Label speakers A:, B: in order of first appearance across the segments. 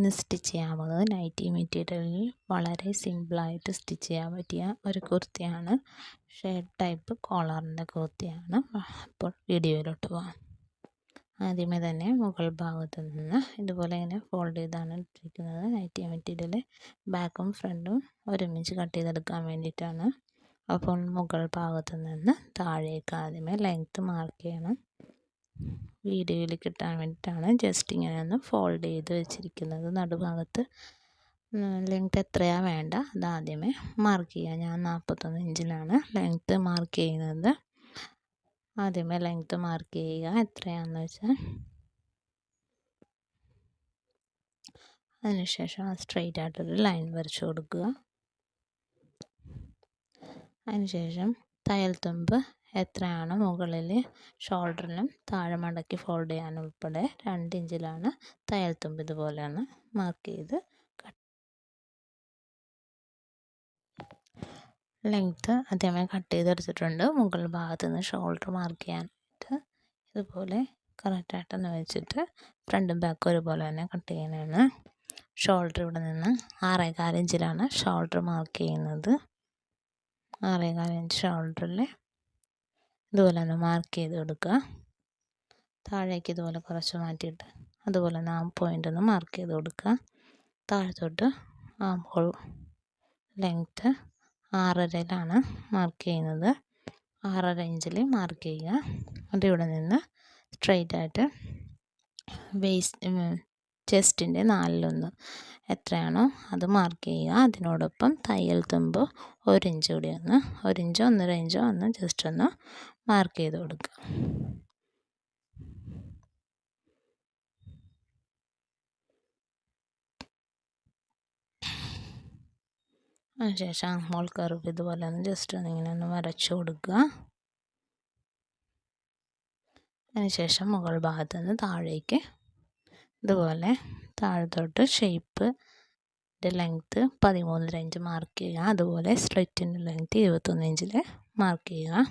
A: ഇന്ന് സ്റ്റിച്ച് ചെയ്യാൻ പോകുന്നത് നൈറ്റി മെറ്റീരിയലിൽ വളരെ സിമ്പിളായിട്ട് സ്റ്റിച്ച് ചെയ്യാൻ പറ്റിയ ഒരു കുർത്തിയാണ്. ഷേർട്ട് ടൈപ്പ് കോളറിൻ്റെ കുർത്തിയാണ്. അപ്പോൾ വീഡിയോയിലോട്ട് പോകാം. ആദ്യമേ തന്നെ മുകൾ ഭാഗത്ത് നിന്ന് ഇതുപോലെ ഇങ്ങനെ ഫോൾഡ് ചെയ്താണ് ഇട്ടിരിക്കുന്നത്. നൈറ്റി മെറ്റീരിയൽ ബാക്കും ഫ്രണ്ടും ഒരുമിച്ച് കട്ട് ചെയ്തെടുക്കാൻ വേണ്ടിയിട്ടാണ്. അപ്പോൾ മുകൾ ഭാഗത്ത് നിന്ന് താഴേക്ക് ആദ്യമേ ലെങ്ത്ത് മാർക്ക് ചെയ്യണം. വീഡിയോയിൽ കിട്ടാൻ വേണ്ടിയിട്ടാണ് ജസ്റ്റ് ഇങ്ങനെ ഒന്ന് ഫോൾഡ് ചെയ്ത് വെച്ചിരിക്കുന്നത്. നടുഭാഗത്ത് ലെങ്ത്ത് എത്രയാണ് വേണ്ട അത് ആദ്യമേ മാർക്ക് ചെയ്യുക. ഞാൻ 41 ഇഞ്ചിലാണ് ലെങ്ത്ത് മാർക്ക് ചെയ്യുന്നത്. ആദ്യമേ ലെങ്ത്ത് മാർക്ക് ചെയ്യുക എത്രയാണെന്ന് വെച്ചാൽ. അതിനുശേഷം സ്ട്രെയിറ്റ് ആയിട്ടൊരു ലൈൻ വരച്ചു കൊടുക്കുക. അതിനുശേഷം തയ്യൽ തുമ്പ് എത്രയാണ് മുകളിൽ ഷോൾഡറിലും താഴെ മടക്കി ഫോൾഡ് ചെയ്യാൻ ഉൾപ്പെടെ 2 ഇഞ്ചിലാണ് തയ്യൽ തുമ്പ് ഇതുപോലെയാണ് മാർക്ക് ചെയ്ത് ലെങ്ത്ത് ആദ്യമേ കട്ട് ചെയ്തെടുത്തിട്ടുണ്ട്. മുകൾ ഭാഗത്ത് നിന്ന് ഷോൾഡർ മാർക്ക് ചെയ്യാനായിട്ട് ഇതുപോലെ കറക്റ്റായിട്ടൊന്ന് വെച്ചിട്ട് ഫ്രണ്ടും ബാക്കും ഒരുപോലെ തന്നെ കട്ട് ചെയ്യുന്നതാണ്. ഷോൾഡർ ഇവിടെ നിന്ന് 6.25 ഇഞ്ചിലാണ് ഷോൾഡർ മാർക്ക് ചെയ്യുന്നത്. 6.25 ഇഞ്ച് ഷോൾഡറിൽ ഇതുപോലെ ഒന്ന് മാർക്ക് ചെയ്ത് കൊടുക്കുക. താഴേക്ക് ഇതുപോലെ കുറച്ച് മാറ്റിയിട്ട് അതുപോലെ ഒന്ന് പോയിൻ്റ് ഒന്ന് മാർക്ക് ചെയ്ത് കൊടുക്കുക. താഴത്തോട്ട് ഹോൾ ലെങ്ത്ത് 6.5 മാർക്ക് ചെയ്യുന്നത്. 6.5 ഇഞ്ചിൽ മാർക്ക് ചെയ്യുക. അതിവിടെ നിന്ന് സ്ട്രെയിറ്റ് ആയിട്ട് ചെസ്റ്റിൻ്റെ 4/1 എത്രയാണോ അത് മാർക്ക് ചെയ്യുക. അതിനോടൊപ്പം തയ്യൽ തുമ്പ് 1 ഇഞ്ച് കൂടി 1 ഇഞ്ചോ 1.5 ഇഞ്ചോ ജസ്റ്റ് ഒന്ന് മാർക്ക് ചെയ്ത് കൊടുക്കുക. അതിനുശേഷം മോൾ കർവ് ഇതുപോലെ ജസ്റ്റ് ഇങ്ങനെ ഒന്ന് വരച്ചു കൊടുക്കുക. അതിനുശേഷം മുകൾ ഭാഗത്ത് നിന്ന് താഴേക്ക് ഇതുപോലെ താഴത്തോട്ട് ഷേപ്പ് ലെങ്ത്ത് 13.5 ഇഞ്ച് മാർക്ക് ചെയ്യുക. അതുപോലെ സ്ലിറ്റിൻ്റെ ലെങ്ത്ത് 21 ഇഞ്ചിൽ മാർക്ക് ചെയ്യുക.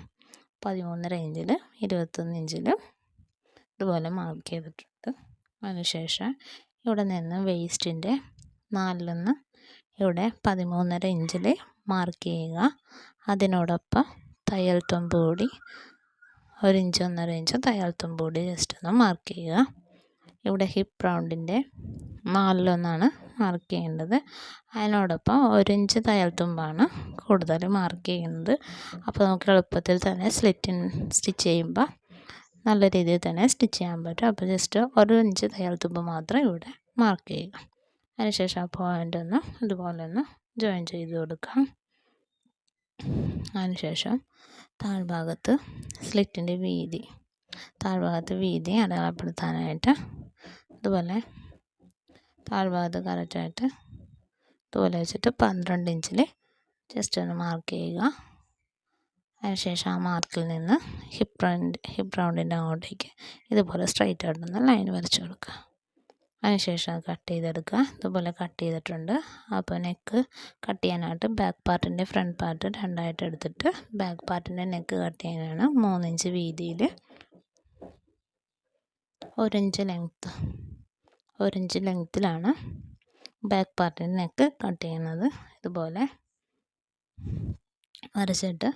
A: 13.5 ഇഞ്ചിൽ 21 ഇഞ്ചിൽ ഇതുപോലെ മാർക്ക് ചെയ്തിട്ടുണ്ട്. അതിനുശേഷം ഇവിടെ നിന്ന് വേസ്റ്റിൻ്റെ 4/1 ഇവിടെ 13.5 ഇഞ്ചിൽ മാർക്ക് ചെയ്യുക. അതിനോടൊപ്പം തയ്യൽ തുമ്പ് കൂടി 1 ഇഞ്ച് 1.5 ഇഞ്ച് തയ്യൽ തുമ്പ് കൂടി ജസ്റ്റ് ഒന്ന് മാർക്ക് ചെയ്യുക. ഇവിടെ ഹിപ്പ് റൗണ്ടിൻ്റെ 4/1 മാർക്ക് ചെയ്യേണ്ടത്. അതിനോടൊപ്പം 1 ഇഞ്ച് തയ്യൽ തുമ്പാണ് കൂടുതൽ മാർക്ക് ചെയ്യുന്നത്. അപ്പോൾ നമുക്ക് എളുപ്പത്തിൽ തന്നെ സ്റ്റിച്ച് ചെയ്യുമ്പോൾ നല്ല രീതിയിൽ തന്നെ സ്റ്റിച്ച് ചെയ്യാൻ പറ്റും. അപ്പോൾ ജസ്റ്റ് 1 ഇഞ്ച് തയ്യൽ തുമ്പ് മാത്രം ഇവിടെ മാർക്ക് ചെയ്യുക. അതിനുശേഷം ആ പോയിൻ്റ് ഒന്ന് ഇതുപോലെ ഒന്ന് ജോയിൻ ചെയ്ത് കൊടുക്കാം. അതിനുശേഷം താഴ്ഭാഗത്ത് സ്ലിറ്റിൻ്റെ വീതി അടയാളപ്പെടുത്താനായിട്ട് ഇതുപോലെ താഴ്ഭാഗത്ത് കറക്റ്റായിട്ട് ഇതുപോലെ വെച്ചിട്ട് 12 ഇഞ്ചിൽ ജസ്റ്റ് ഒന്ന് മാർക്ക് ചെയ്യുക. അതിനുശേഷം ആ മാർക്കിൽ നിന്ന് ഹിപ്പ് റൗണ്ടിൻ്റെ അങ്ങോട്ടേക്ക് ഇതുപോലെ സ്ട്രൈറ്റ് ആയിട്ടൊന്ന് ലൈൻ വരച്ചു കൊടുക്കുക. അതിനുശേഷം അത് കട്ട് ചെയ്തെടുക്കുക. ഇതുപോലെ കട്ട് ചെയ്തിട്ടുണ്ട്. അപ്പോൾ നെക്ക് കട്ട് ചെയ്യാനായിട്ട് ബാക്ക് പാർട്ടിൻ്റെ ഫ്രണ്ട് പാർട്ട് രണ്ടായിട്ട് എടുത്തിട്ട് ബാക്ക് പാർട്ടിൻ്റെ നെക്ക് കട്ട് ചെയ്യാനാണ് 3 ഇഞ്ച് വീതിയിൽ 1 ഇഞ്ച് ലെങ്ത്തിലാണ് ബാക്ക് പാർട്ടിൻ്റെ നെക്ക് കട്ട് ചെയ്യുന്നത്. ഇതുപോലെ വരച്ചിട്ട്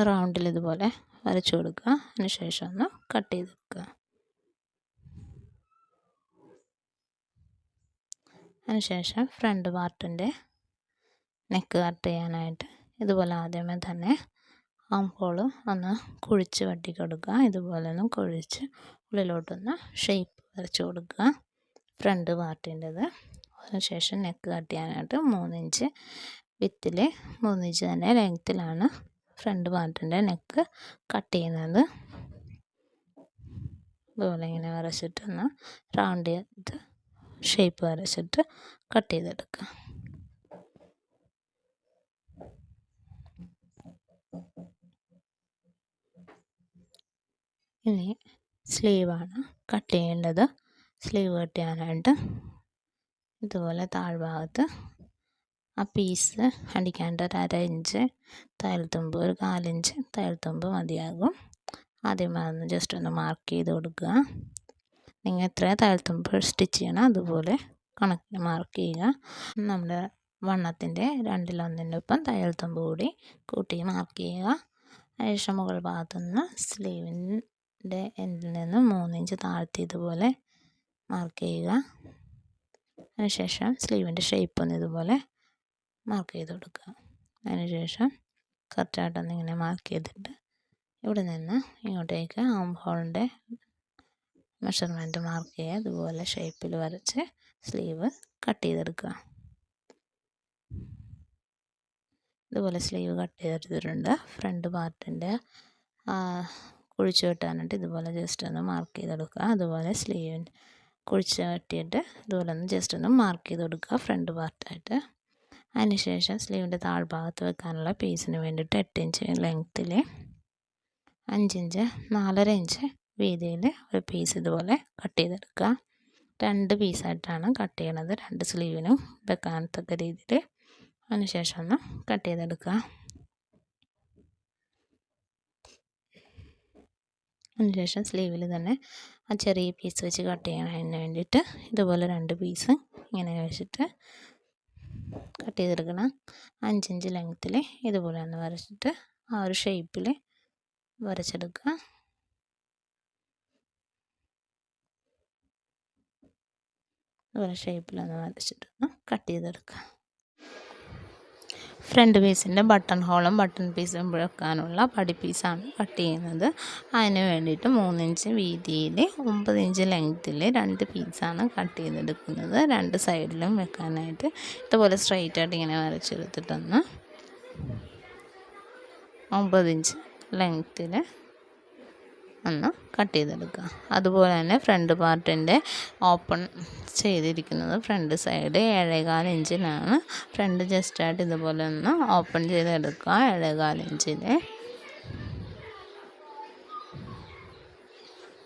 A: റൗണ്ടിൽ ഇതുപോലെ വരച്ചു കൊടുക്കുക. അതിനുശേഷം ഒന്ന് കട്ട് ചെയ്തെടുക്കുക. അതിനുശേഷം ഫ്രണ്ട് പാർട്ടിൻ്റെ നെക്ക് കട്ട് ചെയ്യാനായിട്ട് ഇതുപോലെ ആദ്യമേ തന്നെ ആം ഹോൾ ഒന്ന് കുഴിച്ച് വെട്ടി കൊടുക്കുക. ഇതുപോലെ ഒന്ന് കുഴിച്ച് ഉള്ളിലോട്ടൊന്ന് ഷേപ്പ് വരച്ചു കൊടുക്കുക ഫ്രണ്ട് പാർട്ടിൻ്റെത്. അതിനുശേഷം നെക്ക് കട്ട് ചെയ്യാനായിട്ട് 3 ഇഞ്ച് വിത്തിൽ 3 ഇഞ്ച് തന്നെ ലെങ്ത്തിലാണ് ഫ്രണ്ട് പാർട്ടിൻ്റെ നെക്ക് കട്ട് ചെയ്യുന്നത്. ഇതുപോലെ ഇങ്ങനെ വരച്ചിട്ടൊന്ന് റൗണ്ട് ചെയ്ത് ഷേപ്പ് വരച്ചിട്ട് കട്ട് ചെയ്തെടുക്കുക. ഇനി സ്ലീവാണ് കട്ട് ചെയ്യേണ്ടത്. സ്ലീവ് കട്ട് ചെയ്യാനായിട്ട് ഇതുപോലെ താഴ്ഭാഗത്ത് ആ പീസ് അടിക്കാണ്ട് 1/2 ഇഞ്ച് തയ്യൽ തുമ്പ് 1/4 ഇഞ്ച് തയ്യൽ തുമ്പ് മതിയാകും. ആദ്യം അതൊന്ന് ജസ്റ്റ് ഒന്ന് മാർക്ക് ചെയ്ത് കൊടുക്കുക. നിങ്ങൾ എത്ര താഴ്ത്തുമ്പോൾ സ്റ്റിച്ച് ചെയ്യണം അതുപോലെ കണക്കിന് മാർക്ക് ചെയ്യുക. നമ്മുടെ വണ്ണത്തിൻ്റെ 2/1 ഒപ്പം തയ്യൽത്തുമ്പ് കൂടി കൂട്ടി മാർക്ക് ചെയ്യുക. അതിനുശേഷം മുകൾ ഭാഗത്തുനിന്ന് സ്ലീവിൻ്റെ എൻഡിൽ നിന്ന് 3 ഇഞ്ച് താഴ്ത്തി ഇതുപോലെ മാർക്ക് ചെയ്യുക. അതിനുശേഷം സ്ലീവിൻ്റെ ഷേപ്പ് ഒന്ന് ഇതുപോലെ മാർക്ക് ചെയ്ത് കൊടുക്കുക. അതിനുശേഷം കറക്റ്റായിട്ടൊന്ന് ഇങ്ങനെ മാർക്ക് ചെയ്തിട്ട് ഇവിടെ നിന്ന് ഇങ്ങോട്ടേക്ക് ആം ഹോളിൻ്റെ മെഷർമെൻറ്റ് മാർക്ക് ചെയ്യുക. ഇതുപോലെ ഷേപ്പിൽ വരച്ച് സ്ലീവ് കട്ട് ചെയ്തെടുക്കുക. ഇതുപോലെ സ്ലീവ് കട്ട് ചെയ്തെടുത്തിട്ടുണ്ട്. ഫ്രണ്ട് പാർട്ടിൻ്റെ കുഴിച്ച് വെട്ടാനായിട്ട് ഇതുപോലെ ജസ്റ്റ് ഒന്ന് മാർക്ക് ചെയ്തെടുക്കുക. അതുപോലെ സ്ലീവിൻ്റെ കുഴിച്ച് വെട്ടിയിട്ട് ഇതുപോലെ ഒന്ന് ജസ്റ്റ് ഒന്ന് മാർക്ക് ചെയ്ത് കൊടുക്കുക ഫ്രണ്ട് പാർട്ടായിട്ട്. അതിനുശേഷം സ്ലീവിൻ്റെ താഴ്ഭാഗത്ത് വെക്കാനുള്ള പീസിന് വേണ്ടിയിട്ട് 8 ഇഞ്ച് ലെങ്ത്തിൽ 5 ഇഞ്ച് 4.5 ഇഞ്ച് വീതിയിൽ ഒരു പീസ് ഇതുപോലെ കട്ട് ചെയ്തെടുക്കുക. 2 പീസായിട്ടാണ് കട്ട് ചെയ്യണത്, 2 സ്ലീവിനും വെക്കാനത്തക്ക രീതിയിൽ. അതിനുശേഷം ഒന്ന് കട്ട് ചെയ്തെടുക്കുക. അതിനുശേഷം സ്ലീവിൽ തന്നെ ആ ചെറിയ പീസ് വെച്ച് കട്ട് ചെയ്യാനതിന് വേണ്ടിയിട്ട് ഇതുപോലെ 2 പീസ് ഇങ്ങനെ വെച്ചിട്ട് കട്ട് ചെയ്തെടുക്കണം. 5 ഇഞ്ച് ലെങ്ത്തിൽ ഇതുപോലെ ഒന്ന് വരച്ചിട്ട് ആ ഒരു ഷേപ്പിൽ വരച്ചെടുക്കുക. അതുപോലെ ഷേപ്പിലൊന്ന് വരച്ചിട്ടൊന്ന് കട്ട് ചെയ്തെടുക്കുക. ഫ്രണ്ട് പീസിൻ്റെ ബട്ടൺ ഹോളും ബട്ടൺ പീസും വെക്കാനുള്ള പടി പീസാണ് കട്ട് ചെയ്യുന്നത്. അതിന് വേണ്ടിയിട്ട് 3 ഇഞ്ച് വീതിയിൽ 9 ഇഞ്ച് ലെങ്ത്തിൽ 2 പീസാണ് കട്ട് ചെയ്തെടുക്കുന്നത്. 2 സൈഡിലും വെക്കാനായിട്ട് ഇതുപോലെ സ്ട്രൈറ്റായിട്ട് ഇങ്ങനെ വരച്ചെടുത്തിട്ടൊന്ന് 9 ഇഞ്ച് ലെങ്ത്തിൽ ഒന്ന് കട്ട് ചെയ്തെടുക്കുക. അതുപോലെ തന്നെ ഫ്രണ്ട് പാർട്ടിൻ്റെ ഓപ്പൺ ചെയ്തിരിക്കുന്നത് ഫ്രണ്ട് സൈഡ് 7.25 ഇഞ്ചിലാണ്. ഫ്രണ്ട് ജസ്റ്റായിട്ട് ഇതുപോലെ ഒന്ന് ഓപ്പൺ ചെയ്തെടുക്കുക. 7.25 ഇഞ്ചിൽ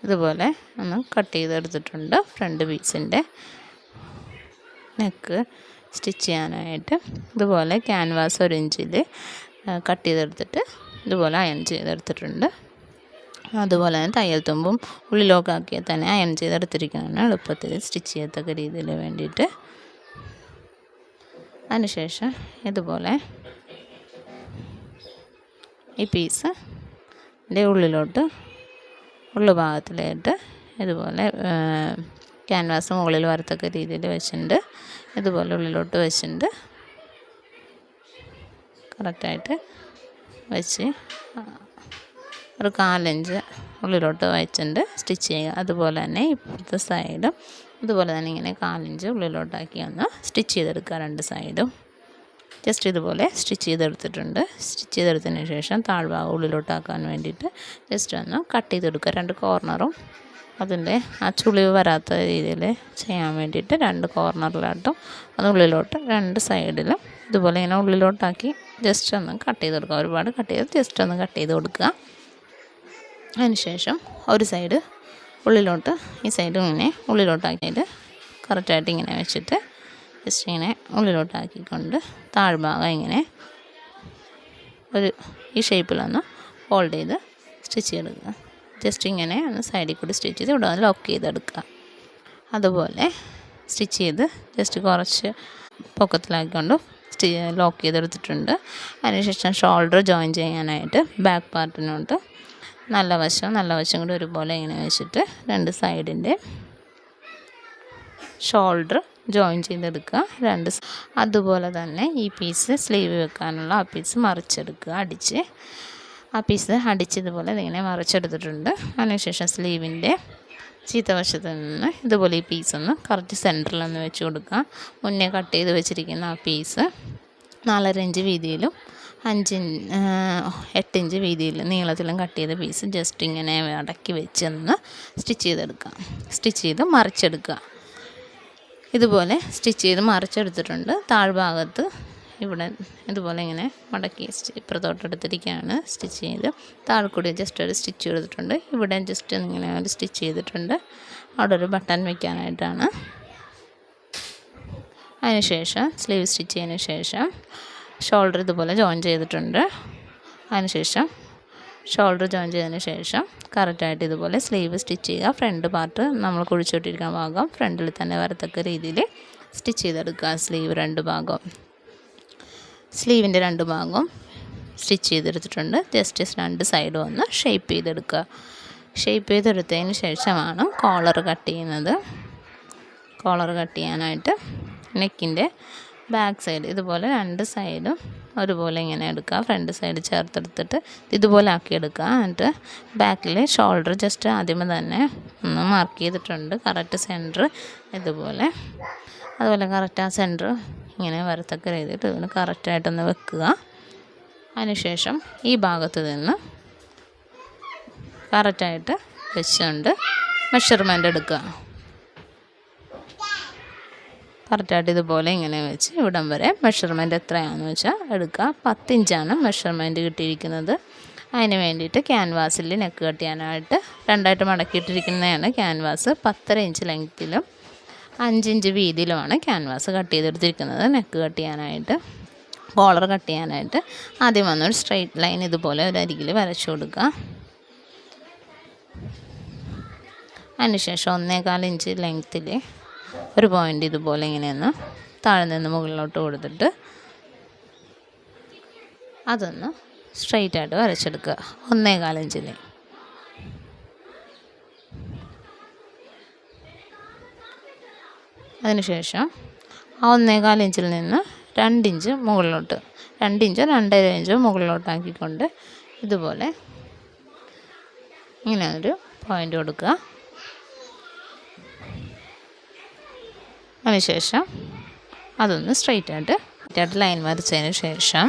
A: ഇതുപോലെ ഒന്ന് കട്ട് ചെയ്തെടുത്തിട്ടുണ്ട്. ഫ്രണ്ട് പീസിൻ്റെ നെക്ക് സ്റ്റിച്ച് ചെയ്യാനായിട്ട് ഇതുപോലെ ക്യാൻവാസ് 1 ഇഞ്ചിൽ കട്ട് ചെയ്തെടുത്തിട്ട് ഇതുപോലെ അയൺ ചെയ്തെടുത്തിട്ടുണ്ട്. അതുപോലെ തന്നെ തയ്യൽ തുമ്പും ഉള്ളിലോക്കാക്കിയാൽ തന്നെ അയൺ ചെയ്തെടുത്തിരിക്കുന്നതാണ് എളുപ്പത്തിൽ സ്റ്റിച്ച് ചെയ്യത്തക്ക രീതിയിൽ വേണ്ടിയിട്ട്. അതിനുശേഷം ഇതുപോലെ ഈ പീസ് ഉള്ളുഭാഗത്തിലായിട്ട് ഇതുപോലെ ക്യാൻവാസ് മുകളിൽ വരത്തക്ക രീതിയിൽ വെച്ചിട്ടുണ്ട്. ഇതുപോലെ ഉള്ളിലോട്ട് വെച്ചിട്ടുണ്ട്. കറക്റ്റായിട്ട് വെച്ച് ഒരു 4 ഇഞ്ച് ഉള്ളിലോട്ട് വെച്ചിട്ടുണ്ട് സ്റ്റിച്ച് ചെയ്യുക. അതുപോലെ തന്നെ ഇപ്പുറത്തെ സൈഡും ഇതുപോലെ തന്നെ ഇങ്ങനെ 4 ഇഞ്ച് ഉള്ളിലോട്ടാക്കി ഒന്ന് സ്റ്റിച്ച് ചെയ്തെടുക്കുക. 2 സൈഡും ജസ്റ്റ് ഇതുപോലെ സ്റ്റിച്ച് ചെയ്തെടുത്തിട്ടുണ്ട്. സ്റ്റിച്ച് ചെയ്തെടുത്തതിന് ശേഷം താഴ്ഭാഗം ഉള്ളിലോട്ടാക്കാൻ വേണ്ടിയിട്ട് ജസ്റ്റ് ഒന്ന് കട്ട് ചെയ്തെടുക്കുക. 2 കോർണറും അതിൻ്റെ ആ ചുളിവ് വരാത്ത രീതിയിൽ ചെയ്യാൻ വേണ്ടിയിട്ട് 2 കോർണറിലായിട്ടും അത് ഉള്ളിലോട്ട് 2 സൈഡിലും ഇതുപോലെ ഇങ്ങനെ ഉള്ളിലോട്ടാക്കി ജസ്റ്റ് ഒന്ന് കട്ട് ചെയ്തെടുക്കുക. ഒരുപാട് കട്ട് ചെയ്ത് ജസ്റ്റ് ഒന്ന് കട്ട് ചെയ്ത് കൊടുക്കുക. അതിനുശേഷം ഒരു സൈഡ് ഉള്ളിലോട്ട് ഈ സൈഡ് ഇങ്ങനെ ഉള്ളിലോട്ടാക്കിയിട്ട് കറക്റ്റായിട്ട് ഇങ്ങനെ വെച്ചിട്ട് ജസ്റ്റ് ഇങ്ങനെ ഉള്ളിലോട്ടാക്കിക്കൊണ്ട് താഴ്ഭാഗം ഇങ്ങനെ ഈ ഷേപ്പിലൊന്ന് ഹോൾഡ് ചെയ്ത് സ്റ്റിച്ച് ചെയ്തെടുക്കുക. ജസ്റ്റ് ഇങ്ങനെ ഒന്ന് സൈഡിൽ കൂടി സ്റ്റിച്ച് ചെയ്ത് ഇവിടെ ഒന്ന് ലോക്ക് ചെയ്തെടുക്കുക. അതുപോലെ സ്റ്റിച്ച് ചെയ്ത് ജസ്റ്റ് കുറച്ച് പൊക്കത്തിലാക്കിക്കൊണ്ട് ലോക്ക് ചെയ്തെടുത്തിട്ടുണ്ട്. അതിനുശേഷം ഷോൾഡർ ജോയിൻ ചെയ്യാനായിട്ട് ബാക്ക് പാർട്ടിനോട്ട് നല്ല വശം കൂടി ഒരുപോലെ ഇങ്ങനെ വെച്ചിട്ട് 2 സൈഡിൻ്റെ ഷോൾഡർ ജോയിൻ ചെയ്തെടുക്കുക. അതുപോലെ തന്നെ ഈ പീസ് സ്ലീവ് വെക്കാനുള്ള ആ പീസ് മറിച്ചെടുക്കുക. ആ പീസ് ഇതുപോലെ ഇങ്ങനെ മറിച്ചെടുത്തിട്ടുണ്ട്. അതിനുശേഷം സ്ലീവിൻ്റെ ചീത്തവശത്ത് നിന്ന് ഇതുപോലെ ഈ പീസൊന്ന് കറക്റ്റ് സെൻറ്ററിലൊന്ന് വെച്ച് കൊടുക്കുക. മുന്നേ കട്ട് ചെയ്ത് വെച്ചിരിക്കുന്ന ആ പീസ് 4.5 ഇഞ്ച് വീതിയിലും 8 ഇഞ്ച് വീതിയിൽ നീളത്തിലും കട്ട് ചെയ്ത പീസ് ജസ്റ്റ് ഇങ്ങനെ അടക്കി വെച്ചൊന്ന് സ്റ്റിച്ച് ചെയ്ത് മറിച്ചെടുക്കുക. ഇതുപോലെ സ്റ്റിച്ച് ചെയ്ത് മറിച്ചെടുത്തിട്ടുണ്ട്. താഴ്ഭാഗത്ത് ഇവിടെ ഇതുപോലെ ഇങ്ങനെ മടക്കി ഇപ്പുറത്തോട്ടെടുത്തിരിക്കുകയാണ് സ്റ്റിച്ച് ചെയ്ത് താഴെക്കൂടി ജസ്റ്റ് ഒരു സ്റ്റിച്ച് ചെയ്തിട്ടുണ്ട്. ഇവിടെ ജസ്റ്റ് ഇങ്ങനെ ഒരു സ്റ്റിച്ച് ചെയ്തിട്ടുണ്ട്. അവിടെ ഒരു ബട്ടൺ വയ്ക്കാനായിട്ടാണ്. അതിനുശേഷം സ്ലീവ് സ്റ്റിച്ച് ചെയ്തതിന് ശേഷം ഷോൾഡർ ഇതുപോലെ ജോയിൻ ചെയ്തിട്ടുണ്ട്. അതിനുശേഷം ഷോൾഡർ ജോയിൻ ചെയ്തതിന് ശേഷം കറക്റ്റായിട്ട് ഇതുപോലെ സ്ലീവ് സ്റ്റിച്ച് ചെയ്യുക. ഫ്രണ്ട് പാർട്ട് നമ്മൾ കുഴിച്ചോട്ടിരിക്കുന്ന ഭാഗം ഫ്രണ്ടിൽ തന്നെ വരത്തക്ക രീതിയിൽ സ്റ്റിച്ച് ചെയ്തെടുക്കുക. സ്ലീവിൻ്റെ രണ്ട് ഭാഗവും സ്റ്റിച്ച് ചെയ്തെടുത്തിട്ടുണ്ട്. ജസ്റ്റ് രണ്ട് സൈഡും ഒന്ന് ഷേപ്പ് ചെയ്തെടുക്കുക. ഷേപ്പ് ചെയ്തെടുത്തതിന് ശേഷമാണ് കോളർ കട്ട് ചെയ്യുന്നത്. കോളർ കട്ട് ചെയ്യാനായിട്ട് നെക്കിൻ്റെ ബാക്ക് സൈഡ് ഇതുപോലെ രണ്ട് സൈഡും ഒരുപോലെ ഇങ്ങനെ എടുക്കുക. ഫ്രണ്ട് സൈഡ് ചേർത്തെടുത്തിട്ട് ഇതുപോലെ ആക്കിയെടുക്കുക. എന്നിട്ട് ബാക്കിൽ ഷോൾഡർ ജസ്റ്റ് ആദ്യമേ തന്നെ ഒന്ന് മാർക്ക് ചെയ്തിട്ടുണ്ട്. കറക്റ്റ് സെൻറ്റർ ഇതുപോലെ, അതുപോലെ കറക്റ്റ് ആ സെൻറ്റർ ഇങ്ങനെ വരത്തക്ക രീതിയിൽ ഇതിന് കറക്റ്റായിട്ടൊന്ന് വെക്കുക. അതിനുശേഷം ഈ ഭാഗത്ത് നിന്ന് കറക്റ്റായിട്ട് വെച്ചുകൊണ്ട് മെഷർമെൻ്റ് എടുക്കുക. കറക്റ്റായിട്ട് ഇതുപോലെ ഇങ്ങനെ വെച്ച് ഇവിടം വരെ മെഷർമെൻറ്റ് എത്രയാണെന്ന് വെച്ചാൽ എടുക്കുക. 10 ഇഞ്ചാണ് മെഷർമെൻറ്റ് കിട്ടിയിരിക്കുന്നത്. അതിന് വേണ്ടിയിട്ട് ക്യാൻവാസിൽ നെക്ക് കട്ട് ചെയ്യാനായിട്ട് രണ്ടായിട്ട് മടക്കിയിട്ടിരിക്കുന്നതാണ് ക്യാൻവാസ്. 10.5 ഇഞ്ച് ലെങ്ത്തിലും 5 ഇഞ്ച് വീതിയിലുമാണ് ക്യാൻവാസ് കട്ട് ചെയ്തെടുത്തിരിക്കുന്നത്. നെക്ക് കട്ട് ചെയ്യാനായിട്ട്, കോളർ കട്ട് ചെയ്യാനായിട്ട് ആദ്യം വന്നൊരു സ്ട്രെയിറ്റ് ലൈൻ ഇതുപോലെ ഒരു അരികിൽ വരച്ചു കൊടുക്കുക. അതിനുശേഷം 1.25 ഇഞ്ച് ലെങ്ത്തിൽ ഒരു പോയിൻ്റ് ഇതുപോലെ ഇങ്ങനെയൊന്ന് താഴെ നിന്ന് മുകളിലോട്ട് കൊടുത്തിട്ട് അതൊന്ന് സ്ട്രെയിറ്റ് ആയിട്ട് വരച്ചെടുക്കുക. 1.25 ഇഞ്ചിൽ. അതിനുശേഷം ആ 1.25 ഇഞ്ചിൽ നിന്ന് 2 ഇഞ്ച് മുകളിലോട്ട്, 2 ഇഞ്ചോ 2.5 ഇഞ്ചോ മുകളിലോട്ടാക്കിക്കൊണ്ട് ഇതുപോലെ ഇങ്ങനെ ഒരു പോയിൻ്റ് കൊടുക്കുക. അതിനുശേഷം അതൊന്ന് സ്ട്രെയിറ്റായിട്ട് ലൈൻ വരച്ചതിന് ശേഷം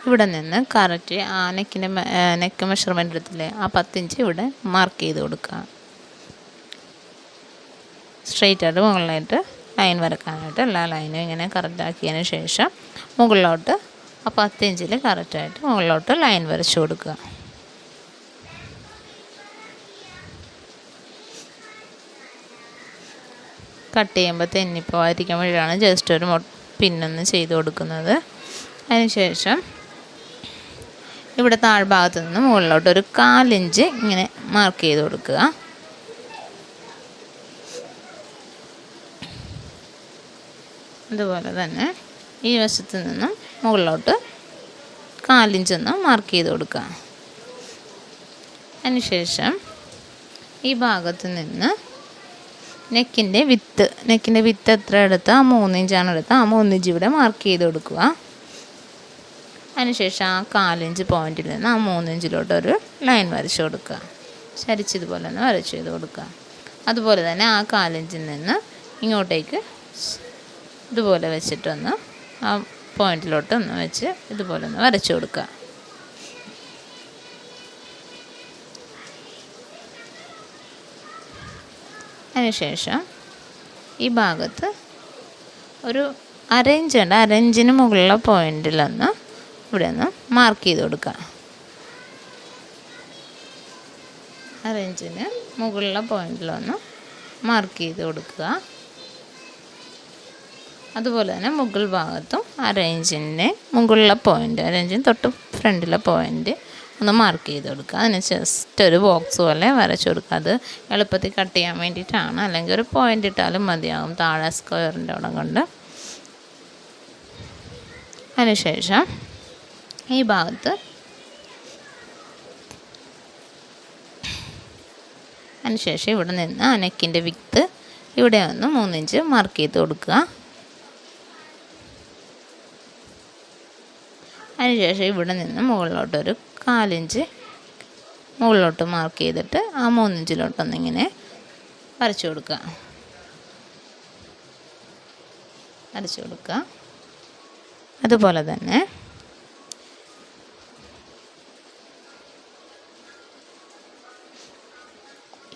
A: ഇവിടെ നിന്ന് കറക്റ്റ് ആ നെക്ക് മെഷർമെൻ്റ് എടുത്തില്ലേ, ആ 10 ഇഞ്ച് ഇവിടെ മാർക്ക് ചെയ്ത് കൊടുക്കുക. സ്ട്രെയിറ്റായിട്ട് മുകളിലായിട്ട് ലൈൻ വരക്കാനായിട്ട് എല്ലാ ലൈനും ഇങ്ങനെ കറക്റ്റാക്കിയതിന് ശേഷം മുകളിലോട്ട് ആ 10 ഇഞ്ചിൽ കറക്റ്റായിട്ട് മുകളിലോട്ട് ലൈൻ വരച്ചു കൊടുക്കുക. കട്ട് ചെയ്യുമ്പോൾ തെന്നിപ്പോവാതിരിക്കാൻ വേണ്ടിയിട്ടാണ് ജസ്റ്റ് ഒരു പിന്നൊന്ന് ചെയ്ത് കൊടുക്കുന്നത്. അതിനുശേഷം ഇവിടെ താഴ്ഭാഗത്ത് നിന്ന് മുകളിലോട്ട് ഒരു 1/4 ഇഞ്ച് ഇങ്ങനെ മാർക്ക് ചെയ്ത് കൊടുക്കുക. അതുപോലെ തന്നെ ഈ വശത്ത് നിന്നും മുകളിലോട്ട് 1/4 ഇഞ്ച് ഒന്ന് മാർക്ക് ചെയ്ത് കൊടുക്കുക. അതിനുശേഷം ഈ ഭാഗത്ത് നിന്ന് നെക്കിൻ്റെ വിത്ത് എത്ര എടുത്താൽ ആ 3 ഇഞ്ചാണ് എടുത്താൽ ആ 3 ഇഞ്ച് ഇവിടെ മാർക്ക് ചെയ്ത് കൊടുക്കുക. അതിനുശേഷം ആ 1/4 ഇഞ്ച് പോയിൻറ്റിൽ നിന്ന് ആ 3 ഇഞ്ചിലോട്ടൊരു ലൈൻ വരച്ചു കൊടുക്കുക. ചരിച്ചതുപോലെ ഒന്ന് വരച്ചു ചെയ്ത് കൊടുക്കുക. അതുപോലെ തന്നെ ആ 1/4 ഇഞ്ചിൽ നിന്ന് ഇങ്ങോട്ടേക്ക് ഇതുപോലെ വെച്ചിട്ടൊന്ന് ആ പോയിൻറ്റിലോട്ടൊന്ന് വെച്ച് ഇതുപോലെ ഒന്ന് വരച്ചു കൊടുക്കുക. അതിനുശേഷം ഈ ഭാഗത്ത് ഒരു 1/2 ഇഞ്ച് ഉണ്ട്, 1/2 ഇഞ്ചിന് മുകളിലുള്ള പോയിൻറ്റിലൊന്ന് ഇവിടെ ഒന്ന് മാർക്ക് ചെയ്ത് കൊടുക്കുക. 1/2 ഇഞ്ചിന് മുകളിലുള്ള പോയിൻറ്റിലൊന്ന് മാർക്ക് ചെയ്ത് കൊടുക്കുക. അതുപോലെ തന്നെ മുകൾ ഭാഗത്തും 1/2 ഇഞ്ചിൻ്റെ മുകളിലുള്ള പോയിൻറ്റ്, 1/2 ഇഞ്ചിന് തൊട്ട് ഫ്രണ്ടിലെ പോയിൻറ്റ് ഒന്ന് മാർക്ക് ചെയ്ത് കൊടുക്കുക. അതിന് ജസ്റ്റ് ഒരു ബോക്സ് പോലെ വരച്ചു കൊടുക്കുക. അത് എളുപ്പത്തിൽ കട്ട് ചെയ്യാൻ വേണ്ടിയിട്ടാണ്, അല്ലെങ്കിൽ ഒരു പോയിൻ്റ് ഇട്ടാലും മതിയാകും താഴെ സ്ക്വയറിൻ്റെ അവിടെ കൊണ്ട്. അതിനുശേഷം ഈ ഭാഗത്ത് അതിനുശേഷം ഇവിടെ നിന്ന് ആ നെക്കിൻ്റെ വിത്ത് ഇവിടെ ഒന്ന് 3 ഇഞ്ച് മാർക്ക് ചെയ്ത് കൊടുക്കുക. അതിനുശേഷം ഇവിടെ നിന്ന് മുകളിലോട്ടൊരു 1/4 ഇഞ്ച് മുകളിലോട്ട് മാർക്ക് ചെയ്തിട്ട് ആ 3 ഇഞ്ചിലോട്ടൊന്നിങ്ങനെ വരച്ചു കൊടുക്കുക. അതുപോലെ തന്നെ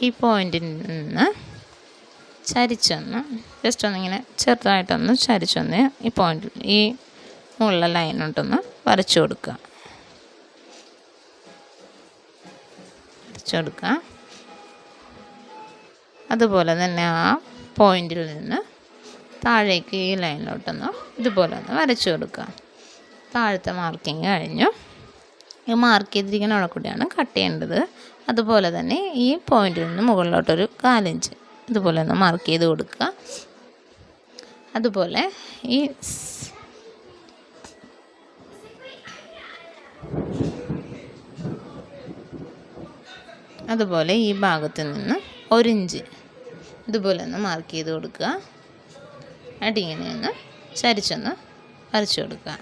A: ഈ പോയിൻറ്റിൽ നിന്ന് ചരിച്ചൊന്ന് ജസ്റ്റ് ഒന്നിങ്ങനെ ചെറുതായിട്ടൊന്ന് ചരിച്ചൊന്ന് ഈ പോയിൻറ്റിൽ ഈ മുകളിലെ ലൈനോട്ടൊന്ന് വരച്ചു കൊടുക്കുക. അതുപോലെ തന്നെ ആ പോയിൻറ്റിൽ നിന്ന് താഴേക്ക് ഈ ലൈനിലോട്ടൊന്ന് ഇതുപോലെ ഒന്ന് വരച്ചു കൊടുക്കുക. താഴത്തെ മാർക്കിങ് കഴിഞ്ഞു. ഈ മാർക്ക് ചെയ്തിരിക്കുന്ന അവിടെ കൂടിയാണ് കട്ട് ചെയ്യേണ്ടത്. അതുപോലെ തന്നെ ഈ പോയിന്റിൽ നിന്ന് മുകളിലോട്ടൊരു 4 ഇഞ്ച് ഇതുപോലെ ഒന്ന് മാർക്ക് ചെയ്ത് കൊടുക്കുക. അതുപോലെ ഈ ഭാഗത്ത് നിന്ന് 1 ഇഞ്ച് ഇതുപോലെ ഒന്ന് മാർക്ക് ചെയ്ത് കൊടുക്കുക. അടിയിങ്ങനെ ഒന്ന് ചരിച്ചൊന്ന് വരച്ചു കൊടുക്കുക.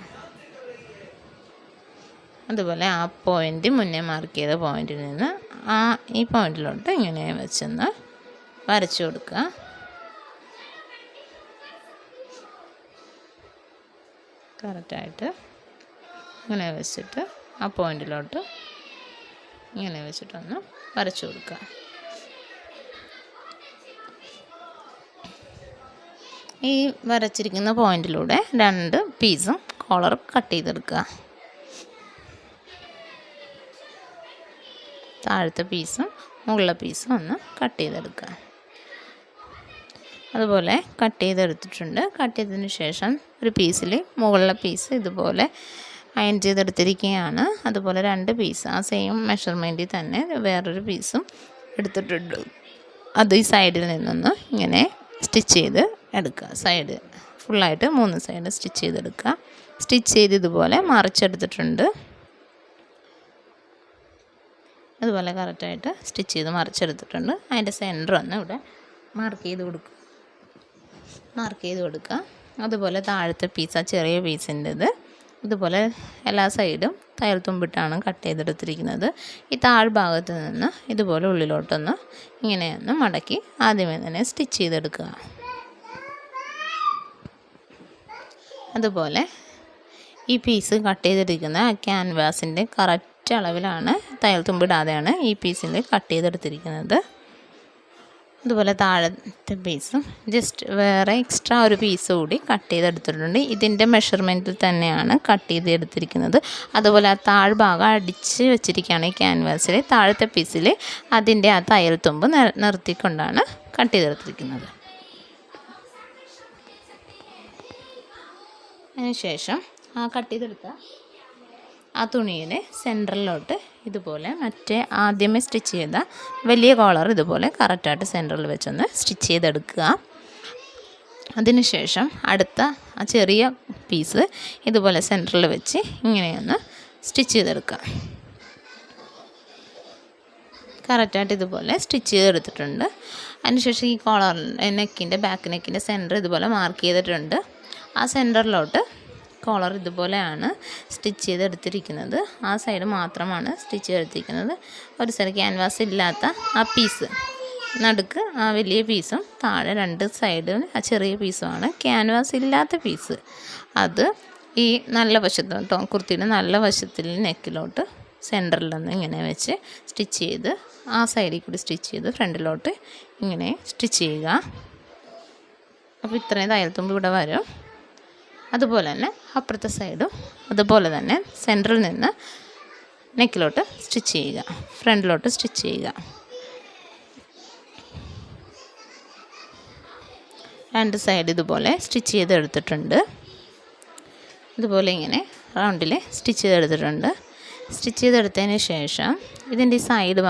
A: അതുപോലെ ആ പോയിൻ്റ് മുന്നേ മാർക്ക് ചെയ്ത പോയിന്റിൽ നിന്ന് ഈ പോയിന്റിലോട്ട് ഇങ്ങനെ വെച്ചൊന്ന് വരച്ചു കൊടുക്കുക. കറക്റ്റായിട്ട് ഇങ്ങനെ വെച്ചിട്ട് ആ പോയിന്റിലോട്ട് ഇങ്ങനെ വെച്ചിട്ടൊന്ന് വരച്ചു കൊടുക്കുക. ഈ വരച്ചിരിക്കുന്ന പോയിന്റിലൂടെ 2 പീസും കോളർ കട്ട് ചെയ്തെടുക്കുക. താഴത്തെ പീസും മുകളിലെ പീസും ഒന്ന് കട്ട് ചെയ്തെടുക്കുക. അതുപോലെ കട്ട് ചെയ്തെടുത്തിട്ടുണ്ട്. കട്ട് ചെയ്തതിന് ശേഷം ഒരു പീസിൽ മുകളിലെ പീസ് ഇതുപോലെ അയൺ ചെയ്തെടുത്തിരിക്കുകയാണ്. അതുപോലെ 2 പീസ് ആ സെയിം മെഷർമെൻറ്റിൽ തന്നെ വേറൊരു പീസും എടുത്തിട്ടുണ്ട്. അത് ഈ സൈഡിൽ നിന്നൊന്ന് ഇങ്ങനെ സ്റ്റിച്ച് ചെയ്ത് എടുക്കുക. സൈഡ് ഫുള്ളായിട്ട് 3 സൈഡ് സ്റ്റിച്ച് ചെയ്തെടുക്കുക. സ്റ്റിച്ച് ചെയ്ത് ഇതുപോലെ മറിച്ചെടുത്തിട്ടുണ്ട്. അതുപോലെ കറക്റ്റായിട്ട് സ്റ്റിച്ച് ചെയ്ത് മറിച്ചെടുത്തിട്ടുണ്ട്. അതിൻ്റെ സെൻറ്റർ ഒന്ന് ഇവിടെ മാർക്ക് ചെയ്ത് കൊടുക്കുക. അതുപോലെ താഴത്തെ പീസ് ചെറിയ പീസിൻ്റെത് ഇതുപോലെ എല്ലാ സൈഡും തയ്യൽ തുമ്പിട്ടാണ് കട്ട് ചെയ്തെടുത്തിരിക്കുന്നത്. ഈ താഴ്ഭാഗത്ത് നിന്ന് ഇതുപോലെ ഉള്ളിലോട്ടൊന്ന് ഇങ്ങനെയൊന്ന് മടക്കി ആദ്യമേ തന്നെ സ്റ്റിച്ച് ചെയ്തെടുക്കുക. അതുപോലെ ഈ പീസ് കട്ട് ചെയ്തെടുക്കുന്ന ക്യാൻവാസിൻ്റെ കറക്റ്റ് അളവിലാണ്, തയ്യൽ തുമ്പിടാതെയാണ് ഈ പീസിൻ്റെ കട്ട് ചെയ്തെടുത്തിരിക്കുന്നത്. അതുപോലെ താഴത്തെ പീസും ജസ്റ്റ് വേറെ എക്സ്ട്രാ ഒരു പീസ് കൂടി കട്ട് ചെയ്തെടുത്തിട്ടുണ്ട്. ഇതിൻ്റെ മെഷർമെൻറ്റിൽ തന്നെയാണ് കട്ട് ചെയ്തെടുത്തിരിക്കുന്നത്. അതുപോലെ ആ താഴ്ഭാഗം അടിച്ച് വെച്ചിരിക്കുകയാണ് ഈ ക്യാൻവാസിൽ. താഴത്തെ പീസിൽ അതിൻ്റെ ആ തയ്യൽ തുമ്പ് നിർത്തിക്കൊണ്ടാണ് കട്ട് ചെയ്തെടുത്തിരിക്കുന്നത്. അതിനുശേഷം ആ കട്ട് ചെയ്തെടുത്ത ആ തുണിയുടെ സെൻറ്ററിലോട്ട് ഇതുപോലെ മറ്റേ ആദ്യമേ സ്റ്റിച്ച് ചെയ്ത വലിയ കോളർ ഇതുപോലെ കറക്റ്റായിട്ട് സെൻറ്ററിൽ വെച്ചൊന്ന് സ്റ്റിച്ച് ചെയ്തെടുക്കുക. അതിനുശേഷം അടുത്ത ആ ചെറിയ പീസ് ഇതുപോലെ സെൻറ്ററിൽ വെച്ച് ഇങ്ങനെയൊന്ന് സ്റ്റിച്ച് ചെയ്തെടുക്കുക. കറക്റ്റായിട്ട് ഇതുപോലെ സ്റ്റിച്ച് ചെയ്തെടുത്തിട്ടുണ്ട്. അതിനുശേഷം ഈ കോളർ ബാക്ക് നെക്കിൻ്റെ സെൻറ്റർ ഇതുപോലെ മാർക്ക് ചെയ്തിട്ടുണ്ട്. ആ സെൻറ്ററിലോട്ട് കോളർ ഇതുപോലെയാണ് സ്റ്റിച്ച് ചെയ്തെടുത്തിരിക്കുന്നത്. ആ സൈഡ് മാത്രമാണ് സ്റ്റിച്ച് ചെയ്തെടുത്തിരിക്കുന്നത്. ഒരു സൈഡ് ക്യാൻവാസ് ഇല്ലാത്ത ആ പീസ് നടുക്ക് ആ വലിയ പീസും താഴെ 2 സൈഡിൽ ആ ചെറിയ പീസുമാണ് ക്യാൻവാസ് ഇല്ലാത്ത പീസ്. അത് ഈ നല്ല വശത്ത് കുർത്തിയുടെ നല്ല വശത്തിൽ നെക്കിലോട്ട് സെൻറ്ററിൽ നിന്ന് ഇങ്ങനെ വെച്ച് സ്റ്റിച്ച് ചെയ്ത് ആ സൈഡിൽ കൂടി സ്റ്റിച്ച് ചെയ്ത് ഫ്രണ്ടിലോട്ട് ഇങ്ങനെ സ്റ്റിച്ച് ചെയ്യുക. അപ്പോൾ ഇത്രയും തയ്യൽ തുമ്പ് ഇവിടെ വരും. അതുപോലെ തന്നെ അപ്പുറത്തെ സൈഡും അതുപോലെ തന്നെ സെൻറ്ററിൽ നിന്ന് നെക്കിലോട്ട് സ്റ്റിച്ച് ചെയ്യുക, ഫ്രണ്ടിലോട്ട് സ്റ്റിച്ച് ചെയ്യുക. 2 സൈഡ് ഇതുപോലെ സ്റ്റിച്ച് ചെയ്തെടുത്തിട്ടുണ്ട്. ഇതുപോലെ ഇങ്ങനെ റൗണ്ടിൽ സ്റ്റിച്ച് ചെയ്തെടുത്തിട്ടുണ്ട്. സ്റ്റിച്ച് ചെയ്തെടുത്തതിന് ശേഷം ഇതിൻ്റെ ഈ സൈഡ്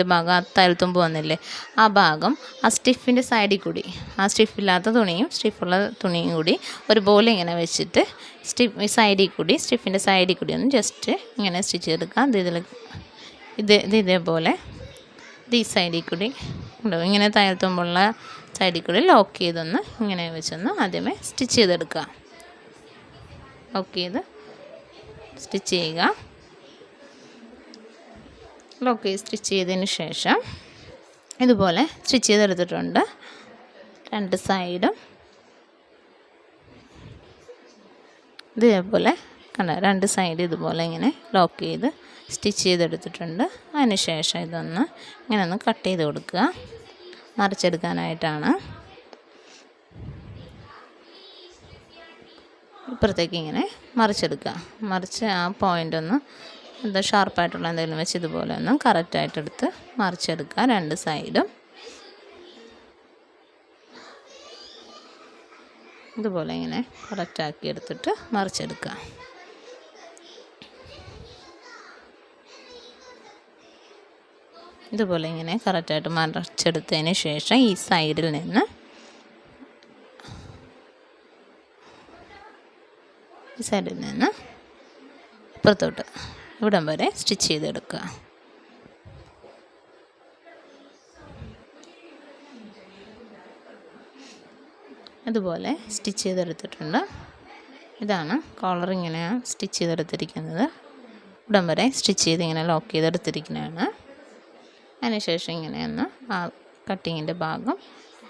A: ഭാഗം ആ തയ്യൽത്തുമ്പ് വന്നില്ലേ, ആ ഭാഗം ആ സ്റ്റിഫിൻ്റെ സൈഡിൽ കൂടി, ആ സ്റ്റിഫില്ലാത്ത തുണിയും സ്റ്റിഫുള്ള തുണിയും കൂടി ഒരുപോലെ ഇങ്ങനെ വെച്ചിട്ട് സ്റ്റിഫിൻ്റെ സൈഡിൽ കൂടി ഒന്ന് ജസ്റ്റ് ഇങ്ങനെ സ്റ്റിച്ച് ചെയ്തെടുക്കാം. ഇതേപോലെ ഈ സൈഡിൽ കൂടി ഉണ്ടാവും. ഇങ്ങനെ തയ്യൽത്തുമ്പുള്ള സൈഡിൽ കൂടി ലോക്ക് ചെയ്തൊന്ന് ഇങ്ങനെ വെച്ചൊന്ന് ആദ്യമേ സ്റ്റിച്ച് ചെയ്തെടുക്കുക. ലോക്ക് ചെയ്ത് സ്റ്റിച്ച് ചെയ്യുക. ലോക്ക് ചെയ്ത് സ്റ്റിച്ച് ചെയ്തതിന് ശേഷം ഇതുപോലെ സ്റ്റിച്ച് ചെയ്തെടുത്തിട്ടുണ്ട്. 2 സൈഡും ഇതേപോലെ 2 സൈഡ് ഇതുപോലെ ഇങ്ങനെ ലോക്ക് ചെയ്ത് സ്റ്റിച്ച് ചെയ്തെടുത്തിട്ടുണ്ട്. അതിന് ശേഷം ഇതൊന്ന് ഇങ്ങനെ ഒന്ന് കട്ട് ചെയ്ത് കൊടുക്കുക, മറിച്ചെടുക്കാനായിട്ടാണ്. ഇപ്പുറത്തേക്ക് ഇങ്ങനെ മറിച്ചെടുക്കുക. മറിച്ച് ആ പോയിൻ്റ് ഒന്ന് ഷാർപ്പായിട്ടുള്ള എന്തെങ്കിലും വെച്ച് ഇതുപോലെ ഒന്ന് കറക്റ്റായിട്ടെടുത്ത് മറിച്ചെടുക്കുക. 2 സൈഡും ഇതുപോലെ ഇങ്ങനെ കറക്റ്റാക്കി എടുത്തിട്ട് മറിച്ചെടുക്കുക. ഇതുപോലെ ഇങ്ങനെ കറക്റ്റായിട്ട് മറച്ചെടുത്തതിന് ശേഷം ഈ സൈഡിൽ നിന്ന് ഇപ്പുറത്തോട്ട് ഇവിടം വരെ സ്റ്റിച്ച് ചെയ്തെടുക്കുക. അതുപോലെ സ്റ്റിച്ച് ചെയ്തെടുത്തിട്ടുണ്ട്. ഇതാണ് കോളർ ഇങ്ങനെയാണ് സ്റ്റിച്ച് ചെയ്തെടുത്തിരിക്കുന്നത്. ഇവിടം വരെ സ്റ്റിച്ച് ചെയ്ത് ഇങ്ങനെ ലോക്ക് ചെയ്തെടുത്തിരിക്കുന്നതാണ്. അതിനുശേഷം ഇങ്ങനെയൊന്ന് ആ കട്ടിങ്ങിൻ്റെ ഭാഗം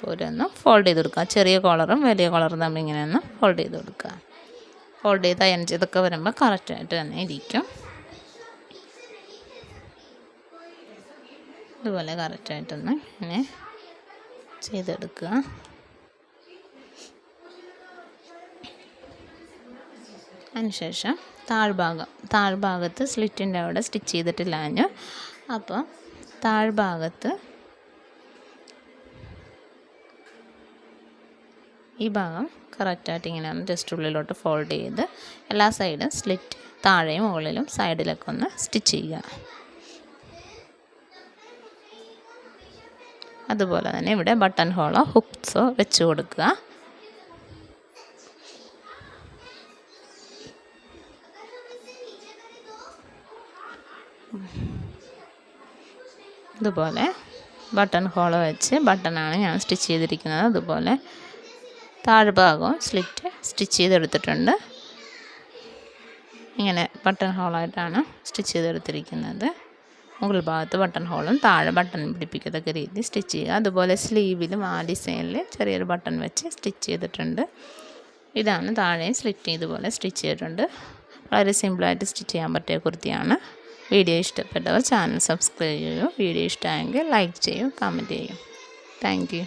A: ഓരോന്ന് ഫോൾഡ് ചെയ്ത് കൊടുക്കുക. ചെറിയ കോളറും വലിയ കോളറും തമ്മിൽ ഇങ്ങനെയൊന്ന് ഫോൾഡ് ചെയ്ത് കൊടുക്കുക. ഫോൾഡ് ചെയ്ത് അയൺ ചെയ്തൊക്കെ വരുമ്പോൾ കറക്റ്റായിട്ട് തന്നെ ഇരിക്കും. ഇതുപോലെ കറക്റ്റായിട്ടൊന്ന് ഇങ്ങനെ ചെയ്തെടുക്കുക. അതിനുശേഷം താഴ്ഭാഗത്ത് സ്ലിറ്റിൻ്റെ അവിടെ സ്റ്റിച്ച് ചെയ്തിട്ടില്ല ഞാൻ. അപ്പോൾ താഴ്ഭാഗത്ത് ഈ ഭാഗം കറക്റ്റായിട്ട് ഇങ്ങനെ ജസ്റ്റ് ഉള്ളിലോട്ട് ഫോൾഡ് ചെയ്ത് എല്ലാ സൈഡും സ്ലിറ്റ് താഴെയും മുകളിലും സൈഡിലൊക്കെ ഒന്ന് സ്റ്റിച്ച് ചെയ്യുക. അതുപോലെ തന്നെ ഇവിടെ ബട്ടൺ ഹോളോ ഹുക്സോ വെച്ച് കൊടുക്കുക. ഇതുപോലെ ബട്ടൺ ഹോളോ വെച്ച് ബട്ടണാണ് ഞാൻ സ്റ്റിച്ച് ചെയ്തിരിക്കുന്നത്. അതുപോലെ താഴ്ഭാഗവും സ്റ്റിച്ച് ചെയ്തെടുത്തിട്ടുണ്ട്. ഇങ്ങനെ ബട്ടൺ ഹോളായിട്ടാണ് സ്റ്റിച്ച് ചെയ്തെടുത്തിരിക്കുന്നത്. മുകൾ ഭാഗത്ത് ബട്ടൺ ഹോളും താഴെ ബട്ടൺ പിടിപ്പിക്കത്തക്ക രീതി സ്റ്റിച്ച് ചെയ്യുക. അതുപോലെ സ്ലീവിലും ആ ഡിസൈനിൽ ചെറിയൊരു ബട്ടൺ വെച്ച് സ്റ്റിച്ച് ചെയ്തിട്ടുണ്ട്. ഇതാണ് താഴെ സ്ലിറ്റ് ഇതുപോലെ സ്റ്റിച്ച് ചെയ്തിട്ടുണ്ട്. വളരെ സിമ്പിളായിട്ട് സ്റ്റിച്ച് ചെയ്യാൻ പറ്റിയ കുർത്തിയാണ്. വീഡിയോ ഇഷ്ടപ്പെട്ടവർ ചാനൽ സബ്സ്ക്രൈബ് ചെയ്യൂ. വീഡിയോ ഇഷ്ടമായെങ്കിൽ ലൈക്ക് ചെയ്യൂ, കമൻറ്റ് ചെയ്യൂ. Thank you.